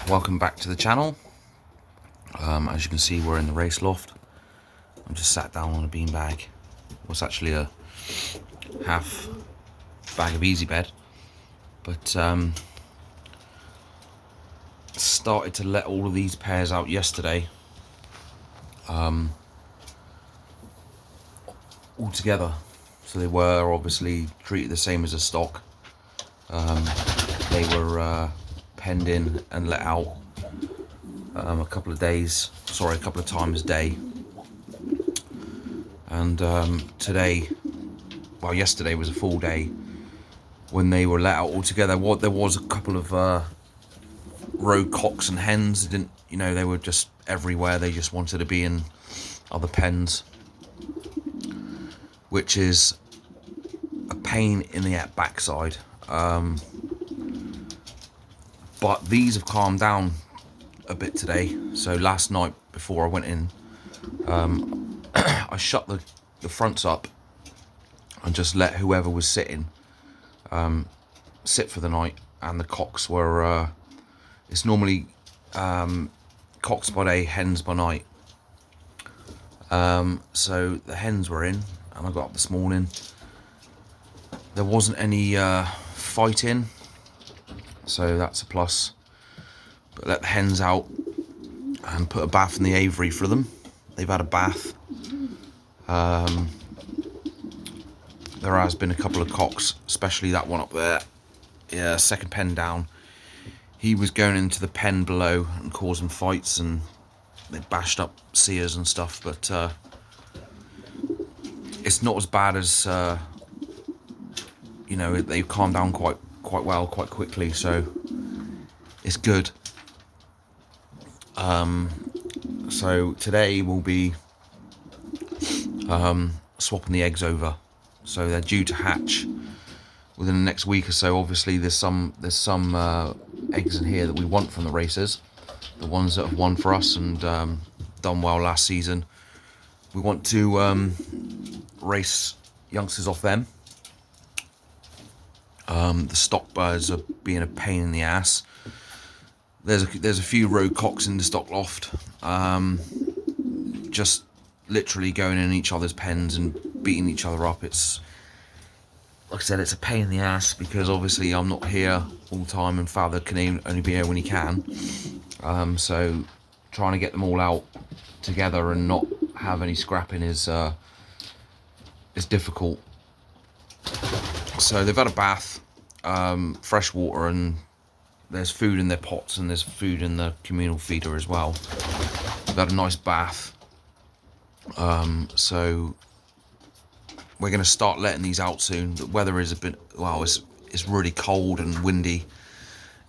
Welcome back to the channel. As you can see, we're in the race loft. I'm just sat down on a beanbag. What's actually a half bag of easy bed, but started to let all of these pairs out yesterday, all together. So they were obviously treated the same as a stock. They were penned in and let out a couple of times a day. And yesterday was a full day when they were let out all together. There was a couple of rogue cocks and hens. They were just everywhere. They just wanted to be in other pens, which is a pain in the backside. But these have calmed down a bit today. So last night before I went in, I shut the fronts up and just let whoever was sitting sit for the night. And the cocks were it's normally cocks by day, hens by night. So the hens were in, and I got up this morning. There wasn't any fighting, so that's a plus. But let the hens out and put a bath in the aviary for them. They've had a bath. There has been a couple of cocks, especially that one up there. Yeah, second pen down. He was going into the pen below and causing fights, and they bashed up seers and stuff. But it's not as bad as they've calmed down quite well, quite quickly. So it's good. So today we'll be swapping the eggs over. So they're due to hatch within the next week or so. Obviously there's some eggs in here that we want from the racers, the ones that have won for us and done well last season. We want to race youngsters off them. The stock birds are being a pain in the ass. There's a few rogue cocks in the stock loft, just literally going in each other's pens and beating each other up. It's, like I said, it's a pain in the ass because obviously I'm not here all the time and Father can only be here when he can. So trying to get them all out together and not have any scrapping is difficult. So they've had a bath, fresh water, and there's food in their pots and there's food in the communal feeder as well. They've had a nice bath. So we're going to start letting these out soon. The weather is it's really cold and windy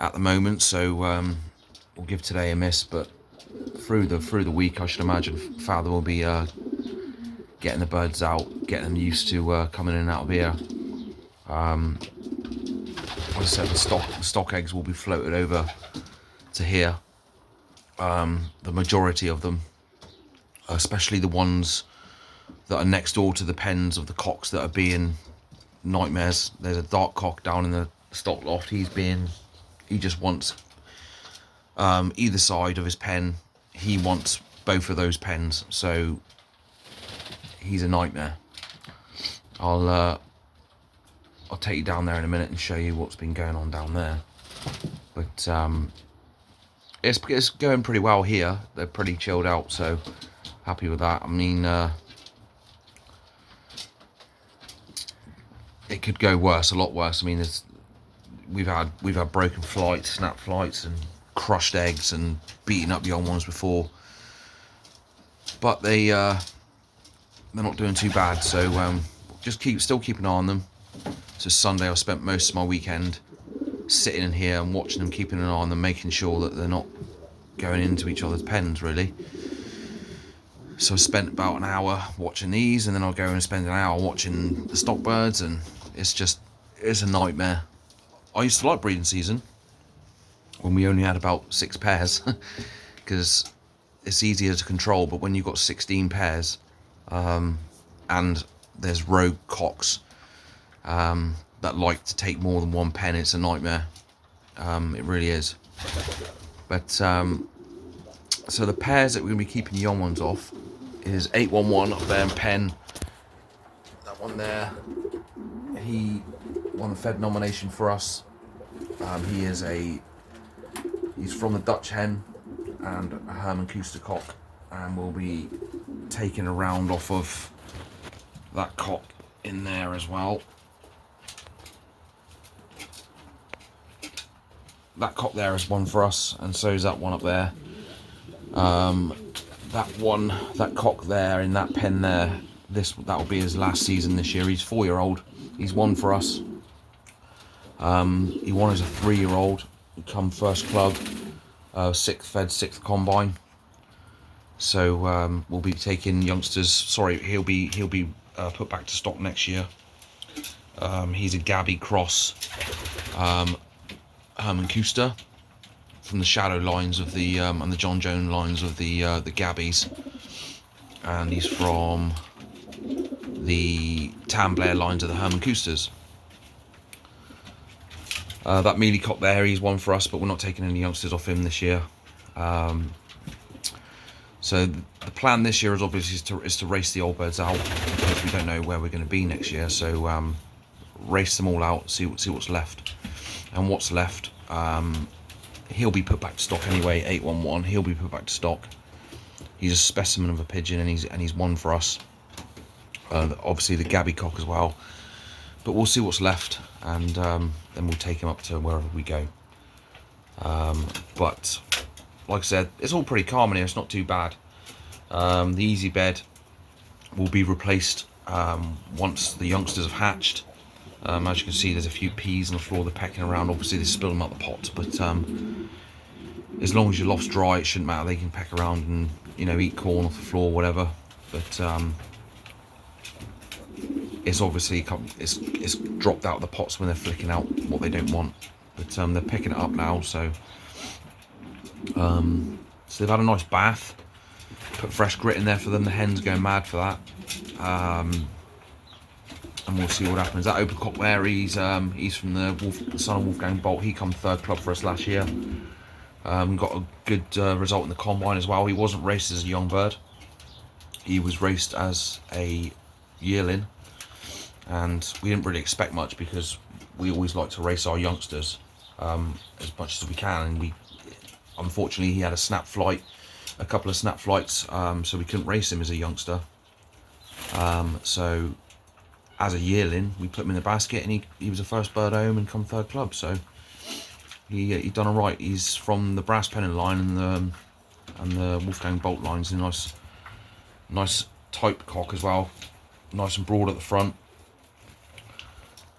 at the moment, so we'll give today a miss. But through the week, I should imagine Father will be getting the birds out, getting them used to coming in and out of here. Like I said, the stock eggs will be floated over to here. The majority of them, especially the ones that are next door to the pens of the cocks that are being nightmares. There's a dark cock down in the stock loft. He just wants either side of his pen. He wants both of those pens, so he's a nightmare. I'll take you down there in a minute and show you what's been going on down there. But it's going pretty well here. They're pretty chilled out, so happy with that. I mean, it could go worse, a lot worse. I mean, we've had broken flights, snap flights, and crushed eggs and beating up young ones before. But they're not doing too bad. So still keep an eye on them. So Sunday I spent most of my weekend sitting in here and watching them, keeping an eye on them, making sure that they're not going into each other's pens really. So I spent about an hour watching these, and then I'll go and spend an hour watching the stock birds, and it's a nightmare. I used to like breeding season when we only had about 6 pairs because it's easier to control, but when you've got 16 pairs and there's rogue cocks that like to take more than one pen, it's a nightmare. It really is. But so the pairs that we're going to be keeping the young ones off is 811 up there in pen. That one there, he won the Fed nomination for us. He's from the Dutch hen and a Herman Kuster cock, and we'll be taking a round off of that cock in there as well. That cock there is one for us, and so is that one up there. That cock there in that pen there, that will be his last season this year. He's 4-year-old. He's one for us. He won as a 3-year-old. He come first club, 6th fed, 6th combine. So we'll be taking youngsters. Sorry, he'll be put back to stock next year. He's a Gabby cross Herman Kuster from the shadow lines of the and the John Jones lines of the Gabbies, and he's from the Tam Blair lines of the Herman Kusters. That mealy cock there, he's one for us, but we're not taking any youngsters off him this year. So the plan this year is obviously is to race the old birds out, because we don't know where we're going to be next year. So race them all out, see what's left, and what's left. He'll be put back to stock anyway. 811. He'll be put back to stock. He's a specimen of a pigeon, and he's one for us. Obviously the Gabby cock as well. But we'll see what's left, and then we'll take him up to wherever we go. But like I said, it's all pretty calm in here. It's not too bad. The easy bed will be replaced once the youngsters have hatched. As you can see, there's a few peas on the floor. They're pecking around. Obviously, they spill them out the pot, but as long as your loft's dry, it shouldn't matter. They can peck around and eat corn off the floor, whatever. But it's obviously it's dropped out of the pots when they're flicking out what they don't want. But they're picking it up now, so they've had a nice bath. Put fresh grit in there for them. The hen's going mad for that. And we'll see what happens. That open cock there, he's from the son of Wolfgang Bolt. He come 3rd club for us last year. Got a good result in the combine as well. He wasn't raced as a young bird. He was raced as a yearling, and we didn't really expect much, because we always like to race our youngsters as much as we can. And unfortunately, he had a couple of snap flights, so we couldn't race him as a youngster. So as a yearling, we put him in the basket, and he was the first bird home and come 3rd club. So he done all right. He's from the brass pennon line and the Wolfgang Bolt lines. A nice type cock as well, nice and broad at the front.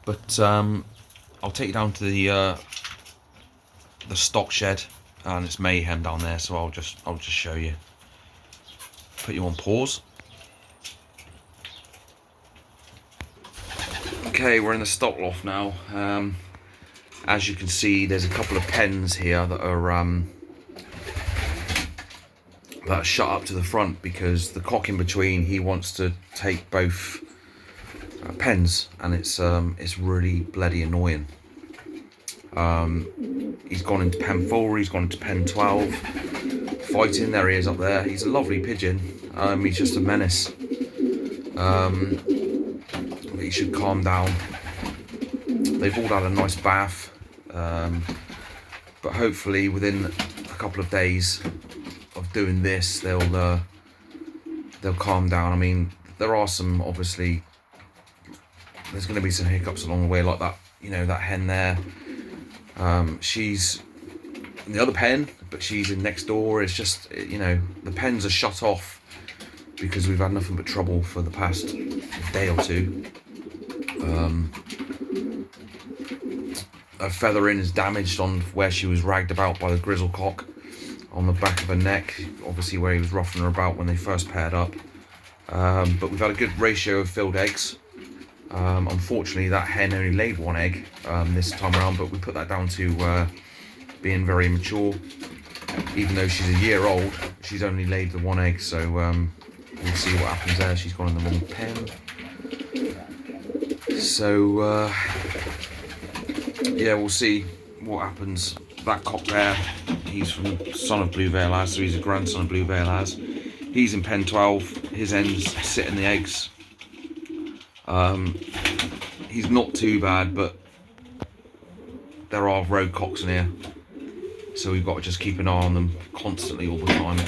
But I'll take you down to the stock shed, and it's mayhem down there. So I'll just show you. Put you on pause. Okay, we're in the stock loft now. As you can see, there's a couple of pens here that are shut up to the front, because the cock in between, he wants to take both pens, and it's really bloody annoying. He's gone into pen 4, he's gone into pen 12, fighting. There he is up there. He's a lovely pigeon. He's just a menace. He should calm down. They've all had a nice bath, but hopefully within a couple of days of doing this, they'll calm down. I mean, there are some, obviously there's going to be some hiccups along the way, like that that hen there. She's in the other pen, but she's in next door. It's just the pens are shut off because we've had nothing but trouble for the past day or two. Her feathering is damaged on where she was ragged about by the grizzle cock, on the back of her neck, obviously where he was roughing her about when they first paired up. But we've had a good ratio of filled eggs. Unfortunately, that hen only laid 1 egg this time around, but we put that down to being very immature. Even though she's a year old, she's only laid the 1 egg, so we'll see what happens there. She's gone in the wrong pen. So yeah, we'll see what happens, that cock there, he's from son of Blue Veil Az, so he's a grandson of Blue Veil Az. He's in pen 12, his ends sit in the eggs. He's not too bad, but there are rogue cocks in here, so we've got to just keep an eye on them constantly all the time.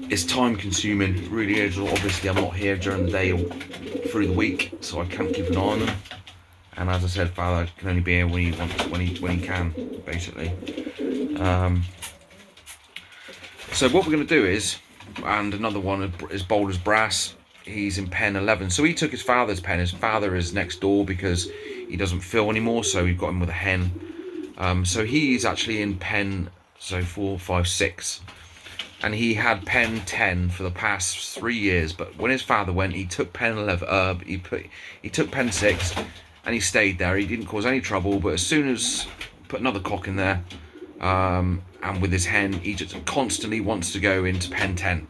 It's time consuming, it really is. Obviously I'm not here during the day or through the week, so I can't keep an eye on them. And as I said, Father can only be here when he wants, when he can, basically. So what we're going to do is, and another one is bold as brass. He's in pen 11. So he took his father's pen. His father is next door because he doesn't fill anymore. So we've got him with a hen. So he's actually in pen 4, 5, 6. And he had pen 10 for the past 3 years. But when his father went, he took pen 11. He took pen 6. And he stayed there. He didn't cause any trouble, but as soon as put another cock in there, and with his hen, he just constantly wants to go into pen 10,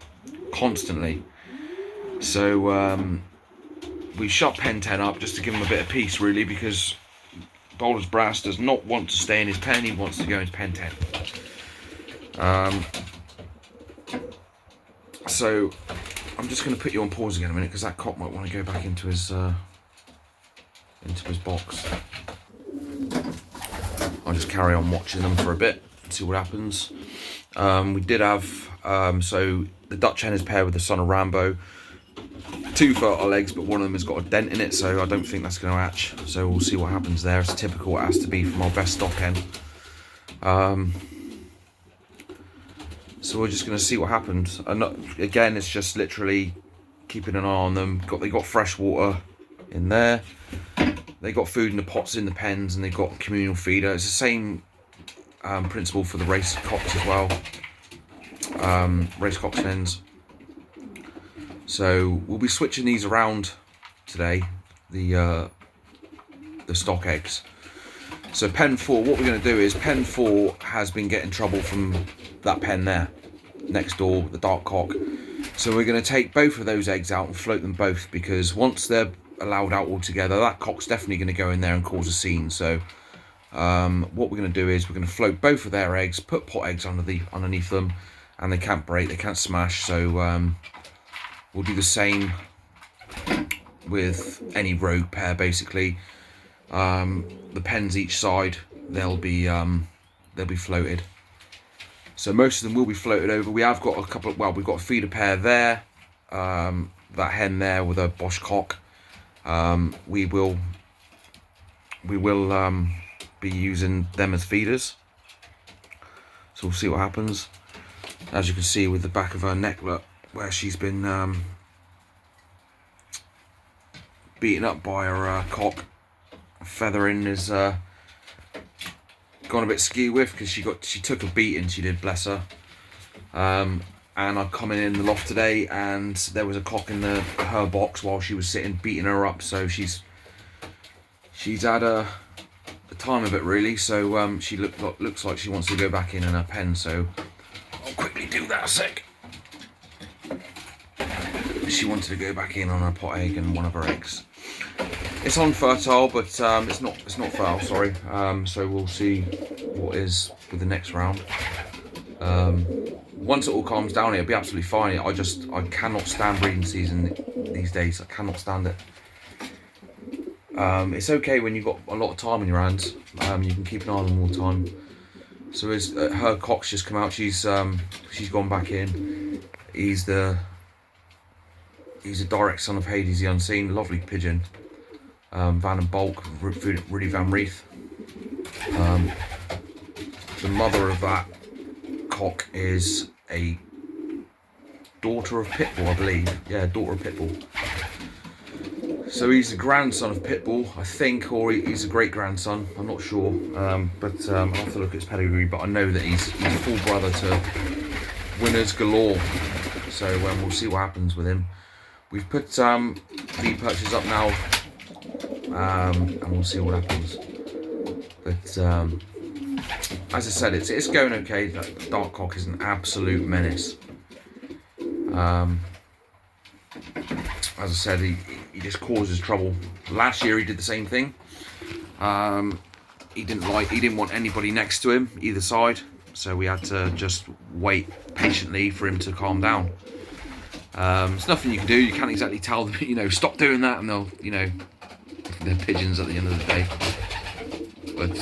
constantly. So we shut pen 10 up just to give him a bit of peace, really, because Boulder's Brass does not want to stay in his pen. He wants to go into pen 10. So I'm just going to put you on pause again a minute, because that cock might want to go back into his box. I'll just carry on watching them for a bit and see what happens. We did have so the Dutch hen is paired with the son of Rambo. 2 fertile eggs, but one of them has got a dent in it, so I don't think that's going to hatch. So we'll see what happens there. It's typical, it has to be from our best stock hen. So we're just going to see what happens. And again, it's just literally keeping an eye on them. They got fresh water in there. They got food in the pots in the pens, and they've got a communal feeder. It's the same principle for the race cocks as well. Race cocks hens. So we'll be switching these around today, the stock eggs. So pen 4, what we're going to do is pen 4 has been getting trouble from that pen there, next door, the dark cock. So we're going to take both of those eggs out and float them both, because once they're allowed out altogether, that cock's definitely going to go in there and cause a scene. So what we're going to do is we're going to float both of their eggs, put pot eggs underneath them, and they can't break, they can't smash. So we'll do the same with any rogue pair, basically. The pens each side, they'll be floated. So most of them will be floated over. We have got a couple. Well, we've got a feeder pair there. That hen there with a Bosch cock. We will be using them as feeders. So we'll see what happens. As you can see with the back of her neck, look, where she's been beaten up by her cock. Feathering is gone a bit skew with, because she took a beating, she did, bless her. And I'm coming in the loft today, and there was a cock in her box while she was sitting, beating her up. So she's had a time of it, really. So she looks like she wants to go back in her pen. So I'll quickly do that a sec. She wanted to go back in on her pot egg and one of her eggs. It's unfertile, but it's not fertile, sorry. So we'll see what is with the next round. Once it all calms down, it'll be absolutely fine. I cannot stand breeding season these days. I cannot stand it. It's okay when you've got a lot of time in your hands. You can keep an eye on them all the time. So as her cock's just come out, she's gone back in. He's a direct son of Hades the Unseen, lovely pigeon. Van and Bulk, Rudy Van Reeth. The mother of that cock is a daughter of Pitbull, I believe. Yeah, daughter of Pitbull. So he's the grandson of Pitbull, I think, or he's a great grandson. I'm not sure, but I'll have to look at his pedigree. But I know that he's full brother to winners galore. So we'll see what happens with him. We've put the purchase up now. And we'll see what happens. But as I said, it's going okay. The dark cock is an absolute menace. As I said, he just causes trouble. Last year he did the same thing. he didn't want anybody next to him either side, so we had to just wait patiently for him to calm down. There's nothing you can do. You can't exactly tell them, stop doing that, and they'll, they're pigeons at the end of the day. But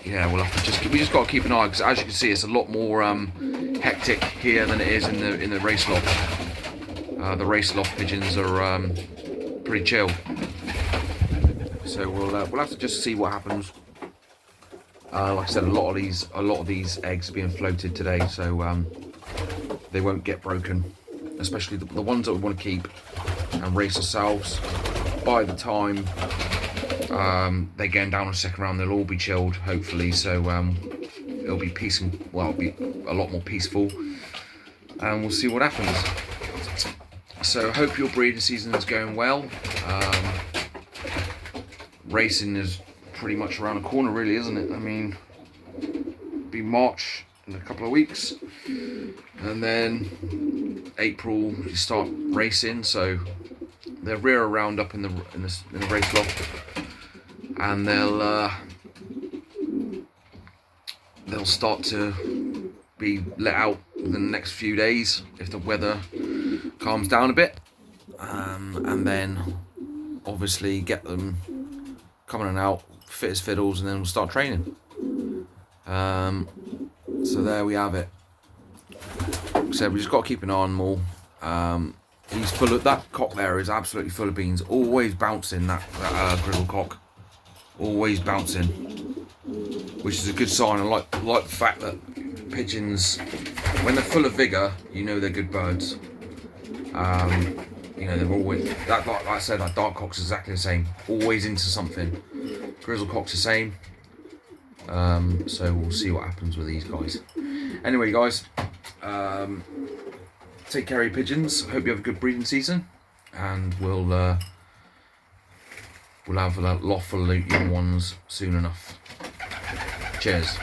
yeah, we just got to keep an eye, because as you can see, it's a lot more hectic here than it is in the race loft. The race loft pigeons are pretty chill. So we'll have to just see what happens. Like I said, a lot of these eggs are being floated today, so they won't get broken. Especially the ones that we want to keep and race ourselves. By the time they're going down a second round, they'll all be chilled, hopefully. So it'll be it'll be a lot more peaceful, and we'll see what happens. So hope your breeding season is going well. Racing is pretty much around the corner, really, isn't it? I mean, it'll be March in a couple of weeks, and then April you start racing. So they'll rear around up in the race loft, and they'll start to be let out within the next few days if the weather calms down a bit, and then obviously get them coming and out fit as fiddles, and then we'll start training. So there we have it. So we just got to keep an eye on them all. He's full of, that cock there is absolutely full of beans, always bouncing, that grizzle cock, always bouncing, which is a good sign. I like the fact that pigeons, when they're full of vigour, they're good birds. They're always, like I said, that dark cock's exactly the same, always into something. Grizzle cock's the same. So we'll see what happens with these guys. Anyway, guys, take care of your pigeons. Hope you have a good breeding season, and we'll have a loft full of young ones soon enough. Cheers.